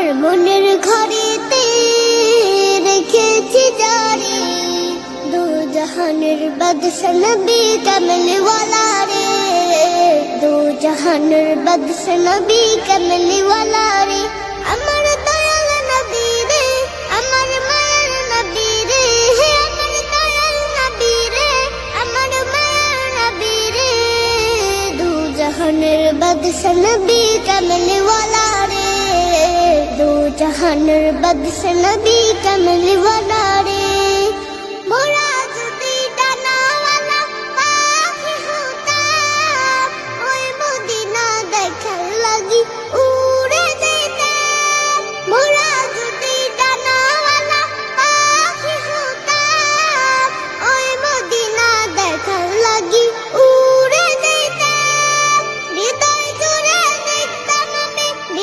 আমার মনের ঘরেতে রেখেছি জারি, দু জাহানের বাদশা নবী কামলি ওয়ালা রে, দু জাহানের বাদশা নবী কামলি ওয়ালা রে। আমার দয়াল নবী রে, আমার মায়ার নবী রে, আমার দয়াল নবী রে, আমার মায়ার নবী রে, দু জাহানের বাদশা নবী কামলি ওয়ালা রে, দু জাহানের বাদশা নবী কামলি ওয়ালা রে।